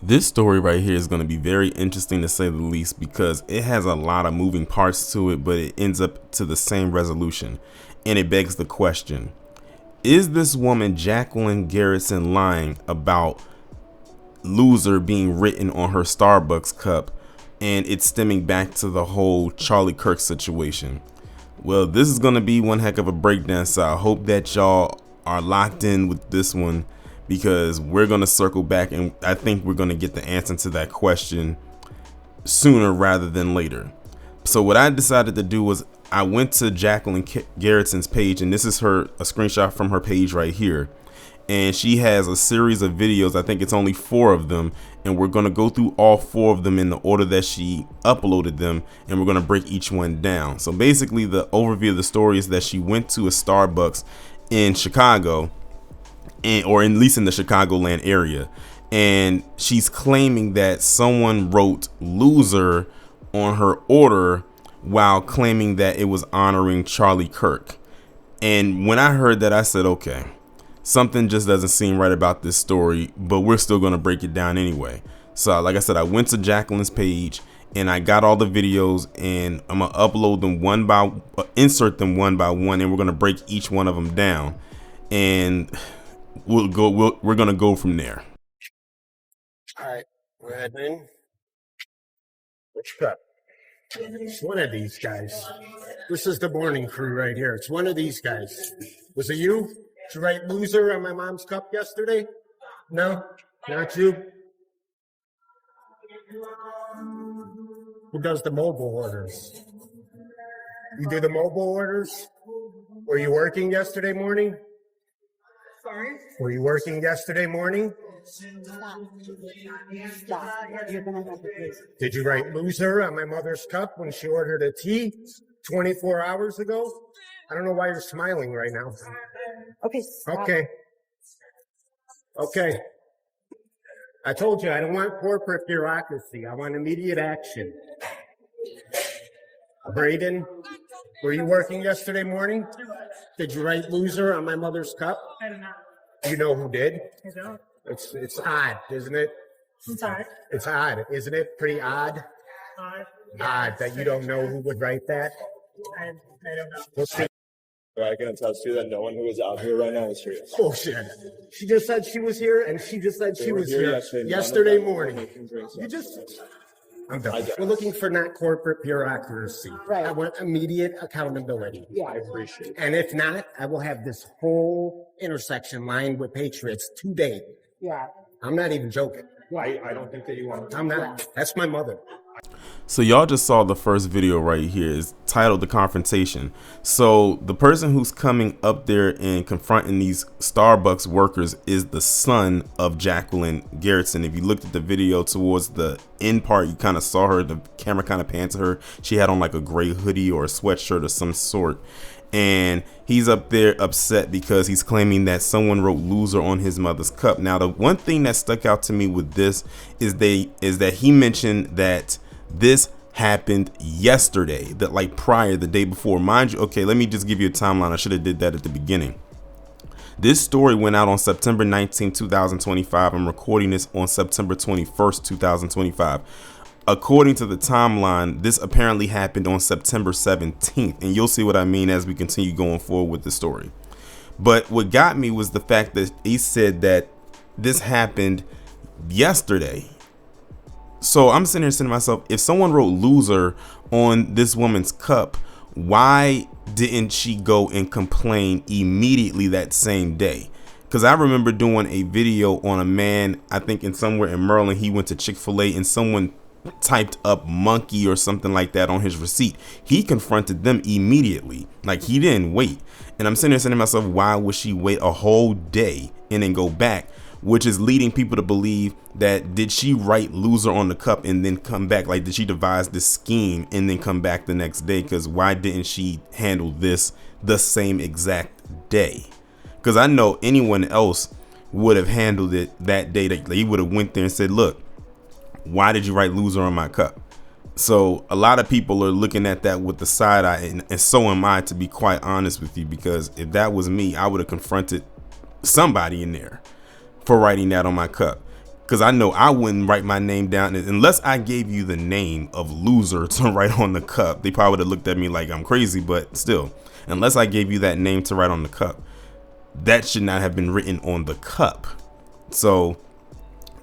This story right here is going to be very interesting to say the least because it has a lot of moving parts to it, but it ends up to the same resolution. And it begs the question, is this woman Jacqueline Garretson lying about loser being written on her Starbucks cup, and it's stemming back to the whole Charlie Kirk situation? Well, this is going to be one heck of a breakdown, so I hope that y'all are locked in with this one because we're going to circle back and I think we're going to get the answer to that question sooner rather than later. So what I decided to do was I went to Jacqueline Garretson's page, and this is a screenshot from her page right here. And she has a series of videos. I think it's only 4 of them, and we're going to go through all 4 of them in the order that she uploaded them, and we're going to break each one down. So basically the overview of the story is that she went to a Starbucks in Chicago, or at least in the Chicagoland area, and she's claiming that someone wrote loser on her order while claiming that it was honoring Charlie Kirk. And when I heard that, I said, okay, something just doesn't seem right about this story, but we're still going to break it down anyway. So like I said, I went to Jacqueline's page and I got all the videos, and I'm going to upload them insert them one by one, and we're going to break each one of them down, and we're going to go from there. All right, go ahead, man. Which cup? It's one of these guys. This is the morning crew right here. It's one of these guys. Was it you? Did you write loser on my mom's cup yesterday? No? Not you? Who does the mobile orders? You do the mobile orders? Were you working yesterday morning? Sorry? Were you working yesterday morning? Stop. You're gonna have to please. Did you write loser on my mother's cup when she ordered a tea 24 hours ago? I don't know why you're smiling right now. Okay, stop. Okay. I told you I don't want corporate bureaucracy. I want immediate action. Braden, were you working yesterday morning? Did you write loser on my mother's cup? I do not. You know who did? I don't. It's odd, isn't it? I'm sorry. It's odd, isn't it? Pretty odd. Odd that you don't know who would write that. I don't know. We'll see. I can attest to that no one who is out here right now is here. Bullshit. She just said she was here, and she just said she was here yesterday morning. You just. I'm done. We're looking for not corporate bureaucracy. Right. I want immediate accountability. Yeah. I appreciate it. And if not, I will have this whole intersection lined with patriots today. Yeah. I'm not even joking. I don't think that you want to. I'm not. That's my mother. So y'all just saw the first video right here. Is titled The Confrontation. So the person who's coming up there and confronting these Starbucks workers is the son of Jacqueline Garretson. If you looked at the video towards the end part, you kind of saw her, the camera kind of panned to her. She had on like a gray hoodie or a sweatshirt of some sort. And he's up there upset because he's claiming that someone wrote loser on his mother's cup. Now, the one thing that stuck out to me with this is that he mentioned that this happened yesterday, that like prior, the day before. Mind you, okay, let me just give you a timeline. I should have did that at the beginning. This story went out on September 19, 2025. I'm recording this on September 21st, 2025. According to the timeline, this apparently happened on September 17th, and you'll see what I mean as we continue going forward with the story. But what got me was the fact that he said that this happened yesterday. So I'm sitting here saying to myself, if someone wrote loser on this woman's cup, why didn't she go and complain immediately that same day? Because I remember doing a video on a man, I think in somewhere in Maryland, he went to Chick-fil-A and someone typed up monkey or something like that on his receipt. He confronted them immediately. Like, he didn't wait. And I'm sitting there saying to myself, why would she wait a whole day and then go back? Which is leading people to believe that, did she write loser on the cup and then come back? Like, did she devise this scheme and then come back the next day? Because why didn't she handle this the same exact day? Because I know anyone else would have handled it that day. That he would have went there and said, look, why did you write loser on my cup? So a lot of people are looking at that with the side eye, and so am I, to be quite honest with you, because if that was me, I would have confronted somebody in there for writing that on my cup. because I know I wouldn't write my name down unless I gave you the name of loser to write on the cup. They probably would have looked at me like I'm crazy, but still, unless I gave you that name to write on the cup, that should not have been written on the cup. So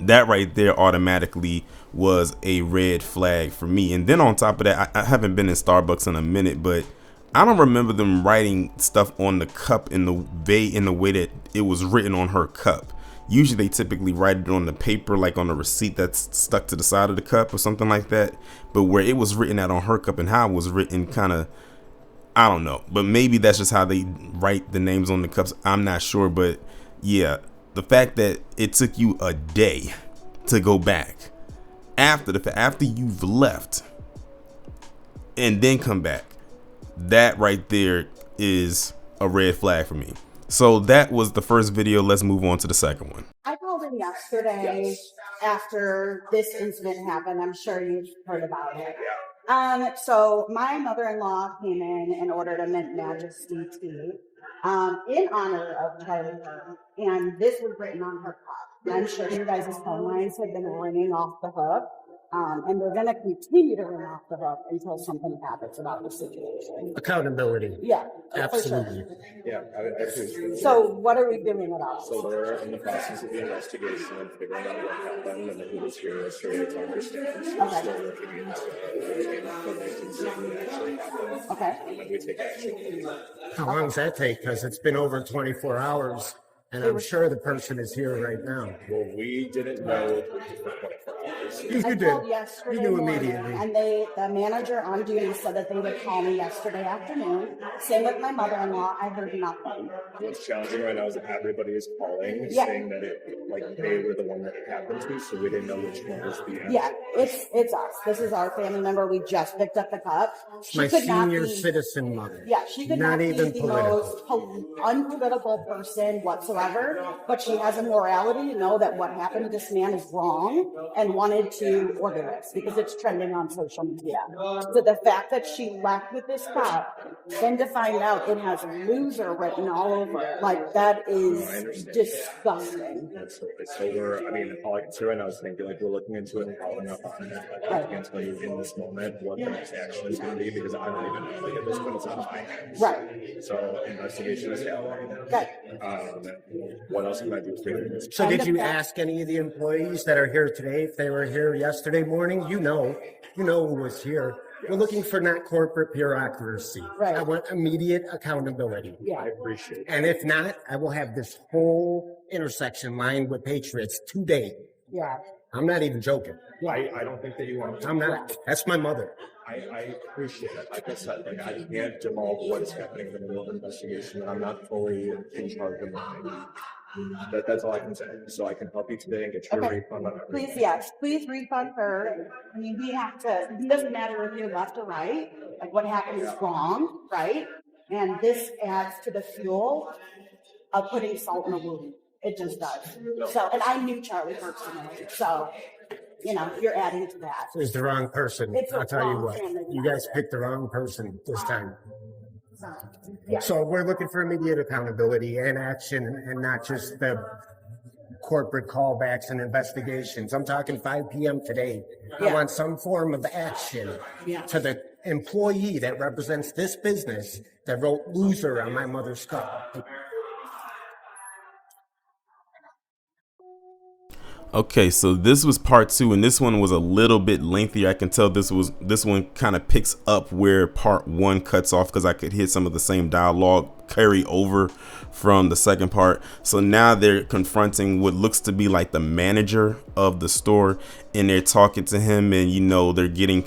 that right there automatically was a red flag for me. And then on top of that, I haven't been in Starbucks in a minute, but I don't remember them writing stuff on the cup in the way that it was written on her cup. Usually they typically write it on the paper, like on the receipt that's stuck to the side of the cup or something like that. But where it was written out on her cup and how it was written, kind of, I don't know. But maybe that's just how they write the names on the cups. I'm not sure. But yeah, the fact that it took you a day to go back after you've left and then come back, that right there is a red flag for me. So that was the first video. Let's move on to the second one. I called in yesterday after this incident happened. I'm sure you've heard about it. So my mother-in-law came in ordered a Mint Majesty tea in honor of Charlie Kirk, and this was written on her cup. And I'm sure you guys' phone lines have been ringing off the hook. And they're going to continue to ring off the hook until something happens about the situation. Accountability. Yeah, absolutely. Yeah, I appreciate it. So what are we doing about it? So we're in the process of the investigation and figuring out what happened and who was here yesterday to understand. So we're still looking into and seeing what actually happened. Okay. And then we take action. How long does that take? Because it's been over 24 hours, and I'm sure the person is here right now. Well, we didn't know for 24 hours. You I did. called yesterday You knew morning, immediately. and the manager on duty said that they would call me yesterday afternoon. Same with my mother-in-law. I heard nothing. What's challenging right now is that everybody is calling, Yeah. saying that they were the one that it happened to, so we didn't know which one was the end. Yeah, it's us. This is our family member. We just picked up the cup. She My could not senior be- citizen mother. Yeah, she could not even be the most unpolitical person whatsoever, but she has a morality to know that what happened to this man is wrong and wanted to order this because it's trending on social media. So the fact that she left with this cup, then to find out it has loser written all over it, like that is disgusting. So all I can say right now is thinking we're looking into it and following up on it. I can't tell you in this moment what the next action is going to be because I don't even know. At this point, it's out of my hands. Right. So investigation is happening. Okay. What else can I do for you? So did you ask any of the employees that are here today if they were here yesterday morning? You know who was here. We're looking for not corporate bureaucracy. Right. I want immediate accountability. Yeah. I appreciate it. And if not, I will have this whole intersection lined with patriots today. Yeah. I'm not even joking. I don't think that you want to. I'm not. That's my mother. I appreciate it. Like I said, I can't divulge what is happening in the middle of an investigation, and I'm not fully in charge of anything. That's all I can say. So I can help you today and get your refund on everything. Please, yes, please refund her. I mean, we have to, it doesn't matter if you're left or right, like what happened is wrong, right? And this adds to the fuel of putting salt in the wound. It just does. So, and I knew Charlie personally, so, you're adding to that. It's the wrong person. It's the I'll tell you wrong what. family. You guys picked the wrong person this time. Yeah. So we're looking for immediate accountability and action and not just the corporate callbacks and investigations. I'm talking 5 p.m. today. I want some form of action to the employee that represents this business that wrote loser on my mother's cup. Okay, so this was part 2, and this one was a little bit lengthier. I can tell this one kind of picks up where part 1 cuts off because I could hear some of the same dialogue carry over from the second part. So now they're confronting what looks to be like the manager of the store, and they're talking to him, and they're getting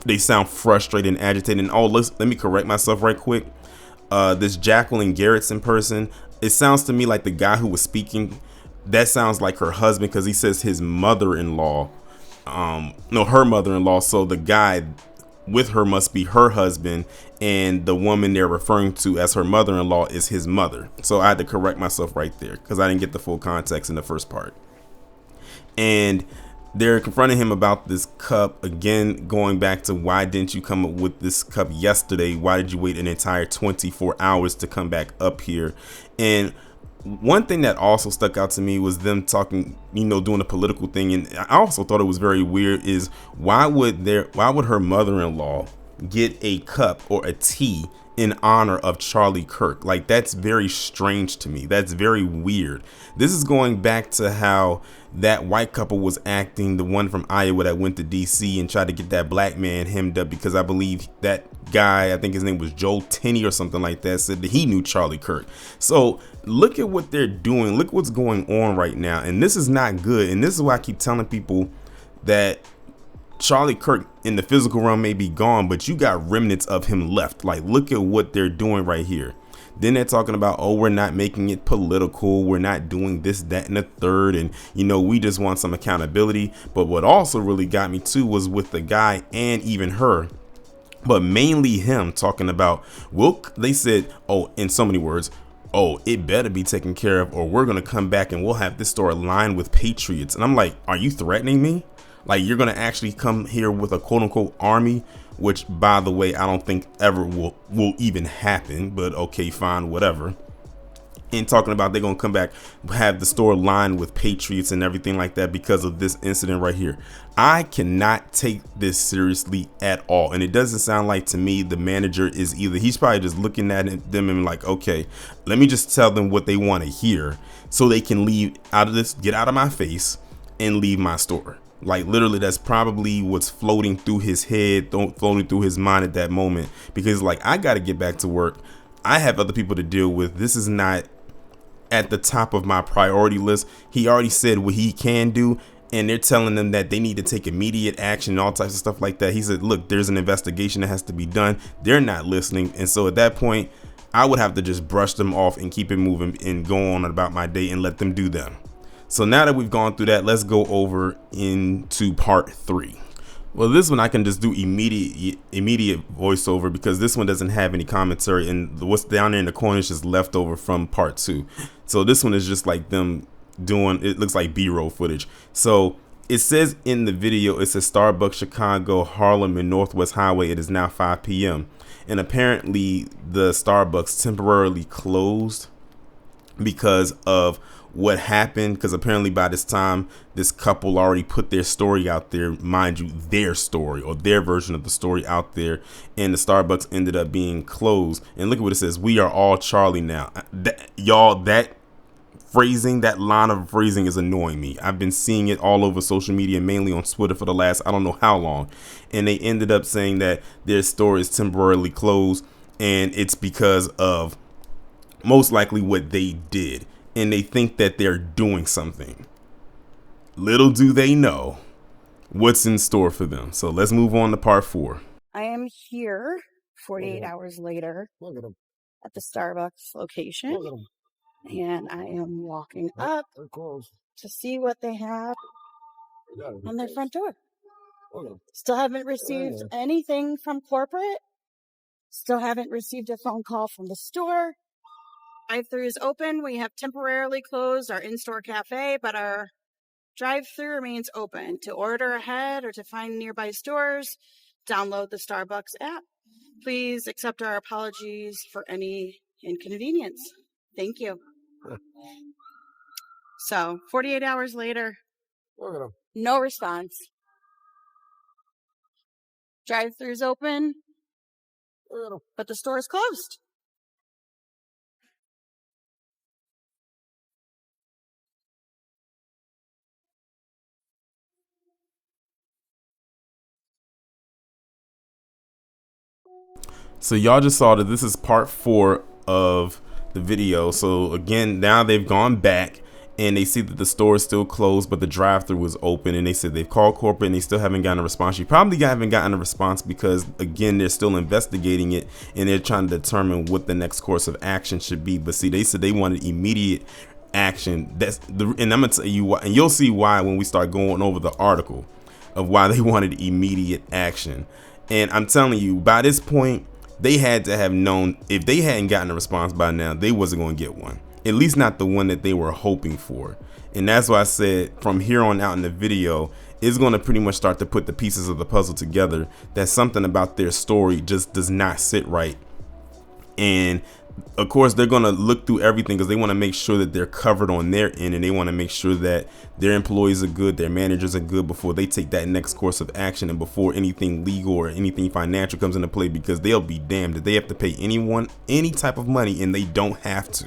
they sound frustrated and agitated. And let me correct myself right quick. This Jacqueline Garretson person, it sounds to me like the guy who was speaking, that sounds like her husband because he says his mother-in-law, her mother-in-law. So the guy with her must be her husband, and the woman they're referring to as her mother-in-law is his mother. So I had to correct myself right there because I didn't get the full context in the first part. And they're confronting him about this cup again, going back to why didn't you come up with this cup yesterday? Why did you wait an entire 24 hours to come back up here? And one thing that also stuck out to me was them talking, doing a political thing. And I also thought it was very weird is why would her mother-in-law get a cup or a tea in honor of Charlie Kirk? Like, that's very strange to me. That's very weird. This is going back to how that white couple was acting, the one from Iowa that went to DC and tried to get that black man hemmed up, because I believe that guy, I think his name was Joel Tenney or something like that, said that he knew Charlie Kirk. So look at what they're doing. Look what's going on right now. And this is not good. And this is why I keep telling people that Charlie Kirk in the physical realm may be gone, but you got remnants of him left. Like, look at what they're doing right here. Then they're talking about, oh, we're not making it political. We're not doing this, that, and the third. And, we just want some accountability. But what also really got me too was with the guy and even her, but mainly him talking about, they said, oh, in so many words, oh, it better be taken care of or we're going to come back and we'll have this store aligned with patriots. And I'm like, are you threatening me? Like, you're going to actually come here with a quote unquote army, which, by the way, I don't think ever will even happen. But OK, fine, whatever. And talking about they're going to come back, have the store lined with patriots and everything like that because of this incident right here. I cannot take this seriously at all. And it doesn't sound like to me the manager is either. He's probably just looking at them and like, OK, let me just tell them what they want to hear so they can leave out of this, get out of my face and leave my store. Like, literally, that's probably what's floating through his head, floating through his mind at that moment, because like, I got to get back to work. I have other people to deal with. This is not at the top of my priority list. He already said what he can do, and they're telling them that they need to take immediate action and all types of stuff like that. He said, look, there's an investigation that has to be done. They're not listening. And so at that point, I would have to just brush them off and keep it moving and go on about my day and let them do them. So now that we've gone through that, let's go over into part 3. Well, this one I can just do immediate voiceover because this one doesn't have any commentary, and what's down there in the corner is just leftover from part 2. So this one is just like them doing, it looks like B-roll footage. So it says in the video, it says Starbucks, Chicago, Harlem, and Northwest Highway. It is now 5 p.m. And apparently the Starbucks temporarily closed because of what happened, because apparently by this time this couple already put their story out there, mind you, their story or their version of the story out there, and the Starbucks ended up being closed. And look at what it says: we are all Charlie now. That phrasing, that line of phrasing is annoying me. I've been seeing it all over social media, mainly on Twitter, for the last I don't know how long, and they ended up saying that their store is temporarily closed, and it's because of most likely what they did. And they think that they're doing something. Little do they know what's in store for them. So let's move on to part 4. I am here 48 hours later at the Starbucks location, and I am walking up to see what they have on their front door. Still haven't received anything from corporate. Still haven't received a phone call from the store. Drive-thru is open. We have temporarily closed our in-store cafe, but our drive-thru remains open. To order ahead or to find nearby stores, download the Starbucks app. Please accept our apologies for any inconvenience. Thank you. So, 48 hours later, no response. Drive-thru is open, but the store is closed. So y'all just saw that this is part 4 of the video. So again, now they've gone back and they see that the store is still closed, but the drive-thru is open, and they said they've called corporate and they still haven't gotten a response. You probably haven't gotten a response because, again, they're still investigating it and they're trying to determine what the next course of action should be. But see, they said they wanted immediate action. And I'm gonna tell you why, and you'll see why when we start going over the article of why they wanted immediate action. And I'm telling you, by this point, they had to have known. If they hadn't gotten a response by now, they wasn't going to get one, at least not the one that they were hoping for. And that's why I said from here on out in the video, it's going to pretty much start to put the pieces of the puzzle together, that something about their story just does not sit right. And Of course, they're going to look through everything because they want to make sure that they're covered on their end, and they want to make sure that their employees are good, their managers are good before they take that next course of action, and before anything legal or anything financial comes into play, because they'll be damned if they have to pay anyone any type of money and they don't have to.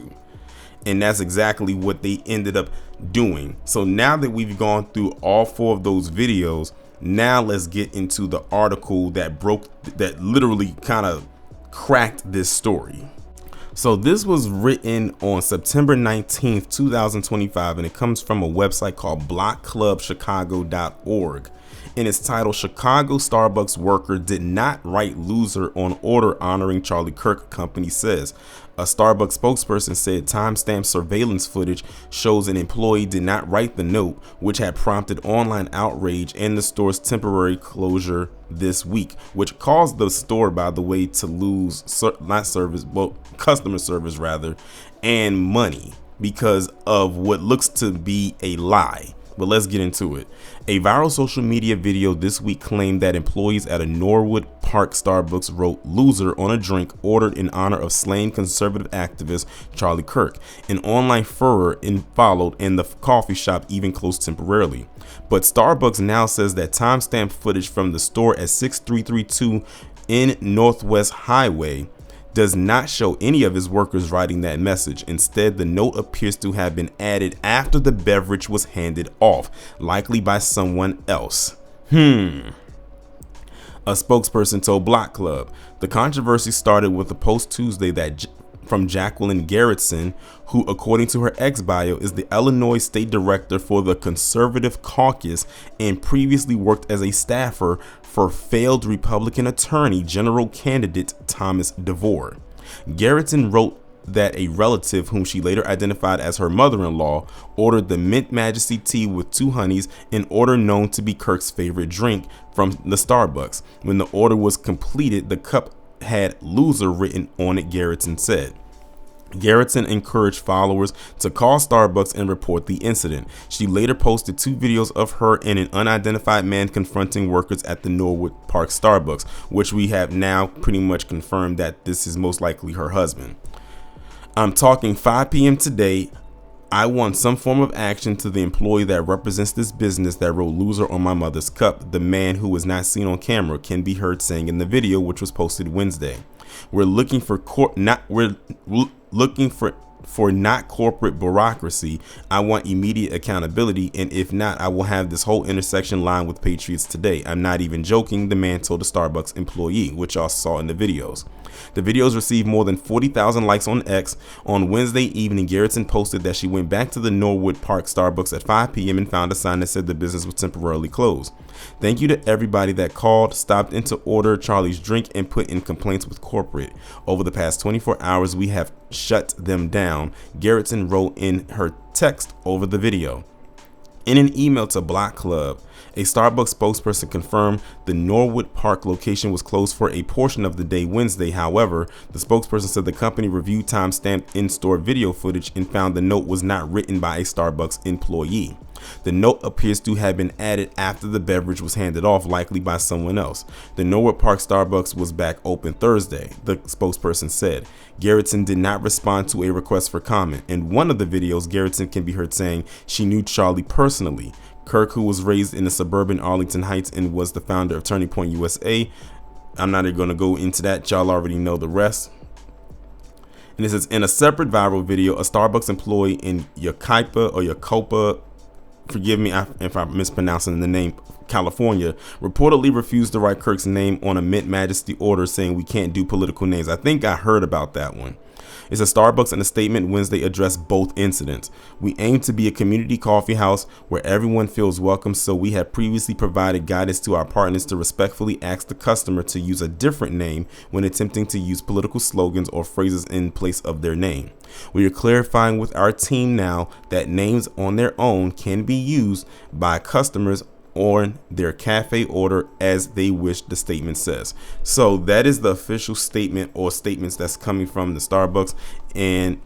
And that's exactly what they ended up doing. So now that we've gone through all 4 of those videos, now let's get into the article that literally kind of cracked this story. So this was written on September 19th, 2025, and it comes from a website called blockclubchicago.org. And it's titled, Chicago Starbucks Worker Did Not Write Loser on Order Honoring Charlie Kirk, Company Says. A Starbucks spokesperson said timestamp surveillance footage shows an employee did not write the note, which had prompted online outrage and the store's temporary closure this week, which caused the store, by the way, to lose customer service rather, and money because of what looks to be a lie. But let's get into it. A viral social media video this week claimed that employees at a Norwood Park Starbucks wrote "loser" on a drink ordered in honor of slain conservative activist Charlie Kirk. An online furor followed, and the coffee shop even closed temporarily. But Starbucks now says that timestamp footage from the store at 6332 in Northwest Highway does not show any of his workers writing that message. Instead, the note appears to have been added after the beverage was handed off, likely by someone else. A spokesperson told Block Club. The controversy started with a post Tuesday from Jacqueline Garretson, who, according to her ex-bio, is the Illinois state director for the Conservative Caucus and previously worked as a staffer for failed Republican attorney general candidate Thomas DeVore. Garretson wrote that a relative, whom she later identified as her mother-in-law, ordered the Mint Majesty tea with 2 honeys, an order known to be Kirk's favorite drink from the Starbucks. When the order was completed, the cup had "loser" written on it, Garretson said. Garretson encouraged followers to call Starbucks and report the incident. She later posted 2 videos of her and an unidentified man confronting workers at the Norwood Park Starbucks, which we have now pretty much confirmed that this is most likely her husband. I'm talking 5 p.m. today. I want some form of action to the employee that represents this business that wrote "loser" on my mother's cup, the man, who was not seen on camera, can be heard saying in the video, which was posted Wednesday. We're looking for not corporate bureaucracy. I want immediate accountability, and if not, I will have this whole intersection lined with patriots today. I'm not even joking, the man told a Starbucks employee, which y'all saw in the videos. The videos received more than 40,000 likes on X. On Wednesday evening, Garretson posted that she went back to the Norwood Park Starbucks at 5 p.m. and found a sign that said the business was temporarily closed. Thank you to everybody that called, stopped in to order Charlie's drink, and put in complaints with corporate. Over the past 24 hours, we have shut them down, Garretson wrote in her text over the video. In an email to Block Club, a Starbucks spokesperson confirmed the Norwood Park location was closed for a portion of the day Wednesday. However, the spokesperson said the company reviewed time-stamped in-store video footage and found the note was not written by a Starbucks employee. The note appears to have been added after the beverage was handed off, likely by someone else. The Norwood Park Starbucks was back open Thursday, the spokesperson said. Garretson did not respond to a request for comment. In one of the videos, Garretson can be heard saying she knew Charlie personally. Kirk, who was raised in the suburban Arlington Heights and was the founder of Turning Point USA. I'm not even going to go into that. Y'all already know the rest. And it says, in a separate viral video, a Starbucks employee in Yacopa, forgive me if I'm mispronouncing the name, California, reportedly refused to write Kirk's name on a Mint Majesty order, saying we can't do political names. I think I heard about that one. It's a Starbucks in a statement Wednesday addressed both incidents. We aim to be a community coffee house where everyone feels welcome, so we have previously provided guidance to our partners to respectfully ask the customer to use a different name when attempting to use political slogans or phrases in place of their name. We are clarifying with our team now that names on their own can be used by customers on their cafe order as they wish, the statement says. So that is the official statement or statements that's coming from the Starbucks and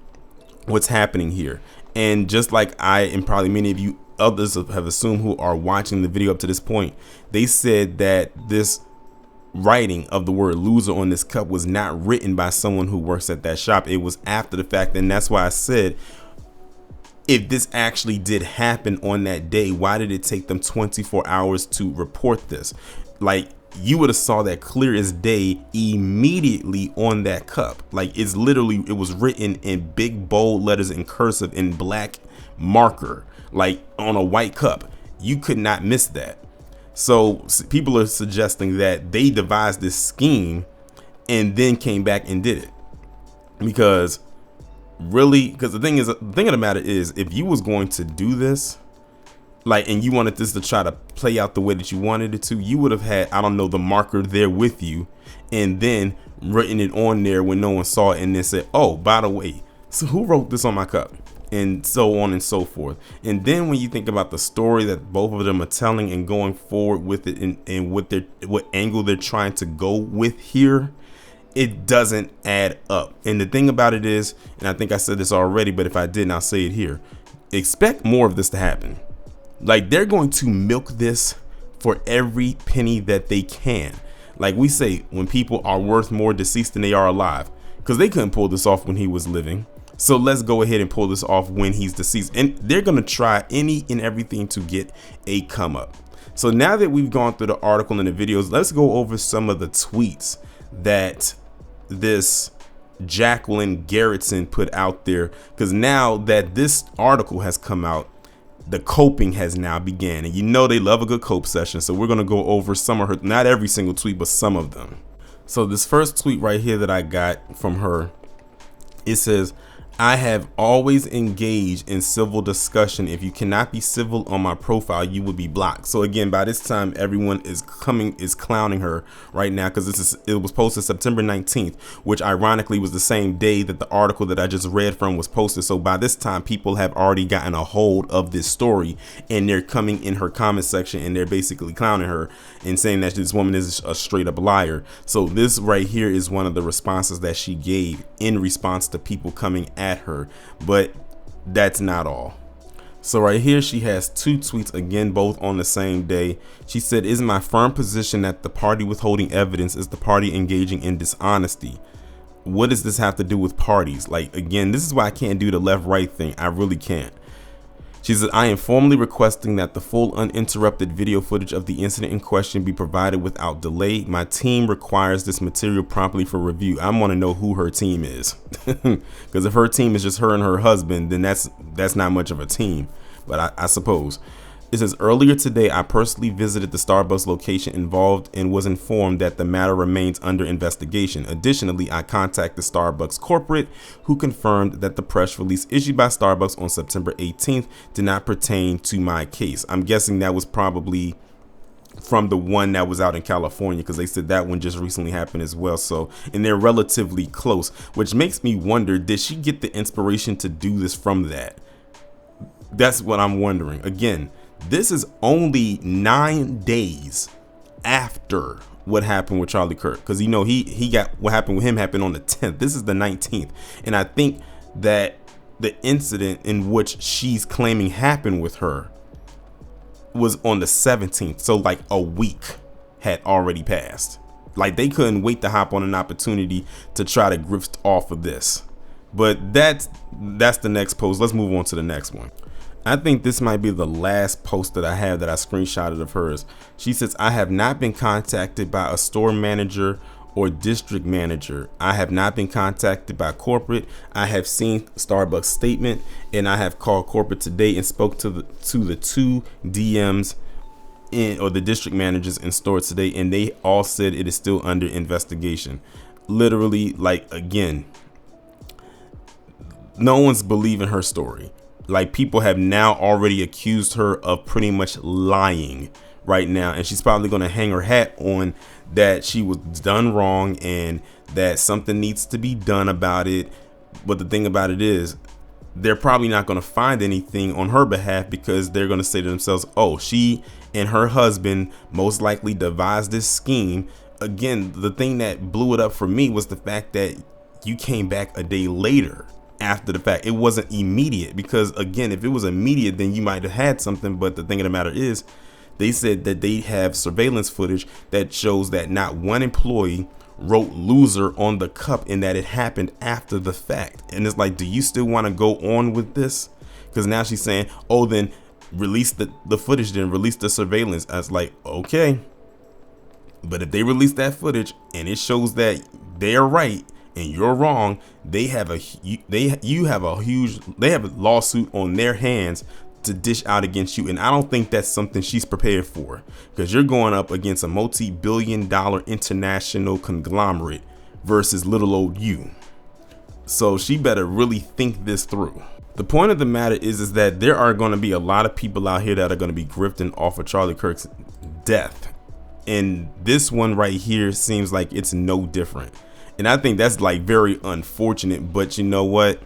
what's happening here. And just like I and probably many of you others have assumed who are watching the video up to this point, they said that this writing of the word loser on this cup was not written by someone who works at that shop. It was after the fact. And that's why I said, if this actually did happen on that day, why did it take them 24 hours to report this? Like, you would have saw that clear as day immediately on that cup. Like, it's literally, it was written in big bold letters in cursive in black marker, like on a white cup. You could not miss that. So people are suggesting that they devised this scheme and then came back and did it. Because the thing of the matter is, if you was going to do this, like, and you wanted this to try to play out the way that you wanted it to, you would have had, I don't know, the marker there with you and then written it on there when no one saw it and then said, oh, by the way, so who wrote this on my cup? And so on and so forth. And then when you think about the story that both of them are telling and going forward with it and what angle they're trying to go with here, it doesn't add up. And the thing about it is, and I think I said this already, but if I didn't, I'll say it here. Expect more of this to happen. Like, they're going to milk this for every penny that they can. Like we say, when people are worth more deceased than they are alive, because they couldn't pull this off when he was living. So let's go ahead and pull this off when he's deceased. And they're going to try any and everything to get a come up. So now that we've gone through the article and the videos, let's go over some of the tweets that this Jacqueline Garretson put out there. Because now that this article has come out, the coping has now began, and you know they love a good cope session. So we're going to go over some of her, not every single tweet, but some of them. So this first tweet right here that I got from her, it says, I have always engaged in civil discussion. If you cannot be civil on my profile, you will be blocked. So again, by this time, everyone is clowning her right now, because it was posted September 19th, which ironically was the same day that the article that I just read from was posted. So by this time, people have already gotten a hold of this story, and they're coming in her comment section and they're basically clowning her and saying that this woman is a straight up liar. So this right here is one of the responses that she gave in response to people coming at her, but that's not all. So right here she has two tweets, again both on the same day. She said, "Is my firm position that the party withholding evidence is the party engaging in dishonesty." What does this have to do with parties? Like, again, this is why I can't do the left right thing. I really can't. She said, "I am formally requesting that the full uninterrupted video footage of the incident in question be provided without delay. My team requires this material promptly for review." I want to know who her team is, because if her team is just her and her husband, then that's not much of a team, but I suppose. It says, "Earlier today, I personally visited the Starbucks location involved and was informed that the matter remains under investigation. Additionally, I contacted Starbucks corporate, who confirmed that the press release issued by Starbucks on September 18th did not pertain to my case." I'm guessing that was probably from the one that was out in California, because they said that one just recently happened as well. So, and they're relatively close, which makes me wonder, did she get the inspiration to do this from that? That's what I'm wondering. Again, this is only 9 days after what happened with Charlie Kirk, because you know he got, what happened with him happened on the 10th. This is the 19th, and I think that the incident in which she's claiming happened with her was on the 17th. So like a week had already passed. Like, they couldn't wait to hop on an opportunity to try to grift off of this. But that's the next post. Let's move on to the next one. I think this might be the last post that I have that I screenshotted of hers. She says, "I have not been contacted by a store manager or district manager. I have not been contacted by corporate. I have seen Starbucks statement, and I have called corporate today and spoke to the two DMs or the district managers in store today, and they all said it is still under investigation." Literally, like, again, no one's believing her story. Like, people have now already accused her of pretty much lying right now, and she's probably going to hang her hat on that she was done wrong and that something needs to be done about it. But the thing about it is, they're probably not going to find anything on her behalf, because they're going to say to themselves, oh, she and her husband most likely devised this scheme. Again, the thing that blew it up for me was the fact that you came back a day later after the fact. It wasn't immediate, because again, if it was immediate, then you might have had something. But the thing of the matter is, They said that they have surveillance footage that shows that not one employee wrote loser on the cup and that it happened after the fact. And it's like, do you still want to go on with this? Because now she's saying, oh, then release the footage, then release the surveillance. I was like, okay. But if they release that footage and it shows that they're right and you're wrong, they have a lawsuit on their hands to dish out against you. And I don't think that's something she's prepared for, because you're going up against a multi-billion-dollar international conglomerate versus little old you. So she better really think this through. The point of the matter is that there are going to be a lot of people out here that are going to be grifting off of Charlie Kirk's death. And this one right here seems like it's no different. And I think that's like very unfortunate, but you know what?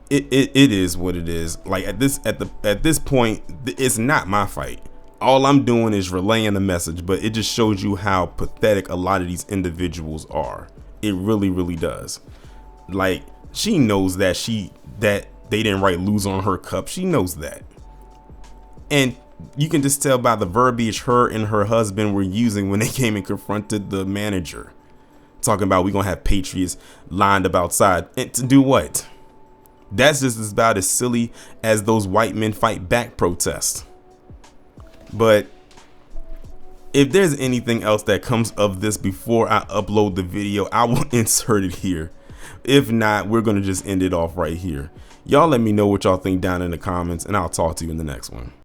It is what it is. Like at this point, it's not my fight. All I'm doing is relaying the message, but it just shows you how pathetic a lot of these individuals are. It really, really does. Like, she knows that they didn't write lose on her cup. She knows that. And you can just tell by the verbiage her and her husband were using when they came and confronted the manager, talking about we're gonna have patriots lined up outside. And to do what? That's just about as silly as those white men fight back protests. But if there's anything else that comes of this before I upload the video, I will insert it here. If not, we're gonna just end it off right here. Y'all let me know what y'all think down in the comments, and I'll talk to you in the next one.